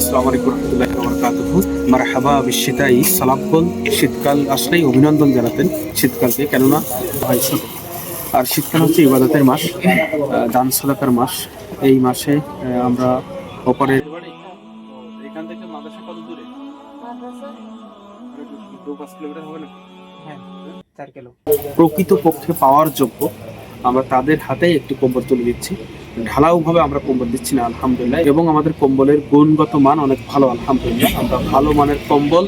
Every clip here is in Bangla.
আসসালামু আলাইকুম রহমতুল্লাহি ওয়া বারাকাতুহু। মারহাবা বিশশিতাই, সালাম শীতকাল আসলেই অভিনন্দন জানাতেন শীতকালকে, কেননা ভাই ছোট। আর শীতকাল হচ্ছে ইবাদতের মাস, দান সাদাকার মাস। এই মাসে আমরা অপরের এখান থেকে মাদ্রাসা কত দূরে? মাদ্রাসা 2-5 কিলোমিটার হবে না? হ্যাঁ 4 কিলো। প্রকৃতপক্ষে পাওয়ার যোগ্য আমরা তাদের হাতেই একটি কম্বল তুলে দিচ্ছি। ঢালাও ভাবে আমরা কম্বল দিচ্ছি না, আলহামদুলিল্লাহ। এবং আমাদের কম্বলের গুণগত মান অনেক ভালো, আলহামদুলিল্লাহ। আমরা ভালো মানের কম্বল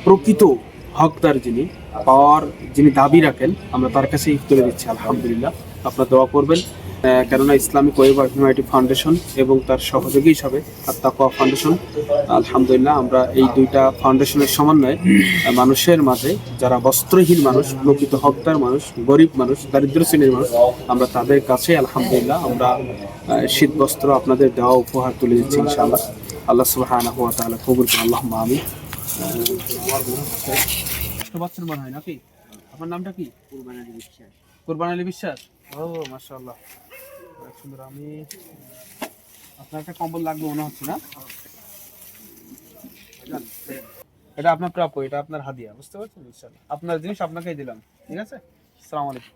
প্রকৃত হকদার যিনি, পাওয়ার যিনি দাবি রাখেন, আমরা তার কাছেই তুলে দিচ্ছি, আলহামদুলিল্লাহ। আপনারা দোয়া করবেন, কেননা Islamic web of humanity foundation এবং তার সহযোগী হিসাবে আত্তাকওয়া ফাউন্ডেশন, আলহামদুলিল্লাহ আমরা এই দুইটা ফাউন্ডেশনের সমন্বয়ে মানুষের মাঝে যারা বস্ত্রহীন মানুষ, প্রকৃত হকদার মানুষ, গরিব মানুষ, দারিদ্র শ্রেণীর মানুষ, আমরা তাদের কাছে আলহামদুলিল্লাহ আমরা শীত বস্ত্র আপনাদের দেওয়া উপহার তুলে দিচ্ছি ইনশাআল্লাহ। আল্লাহ সুবহানাহু ওয়া তাআলা কবুল করুন, আল্লাহুম্মা আমিন। বাচ্চার মনে হয় নাকি? আপনার নামটা কি? কুরবান আলী বিশ্বাস। কুরবান আলী বিশ্বাস। ও মাশাআল্লাহ, সুন্দর। আমি আপনার একটা কম্বল লাগবে মনে হচ্ছে না? এটা আপনার প্রাপ্য, এটা আপনার হাদিয়া, বুঝতে পারছেন? ইনশাআল্লাহ আপনার জিনিস আপনাকেই দিলাম, ঠিক আছে? আসসালামু আলাইকুম।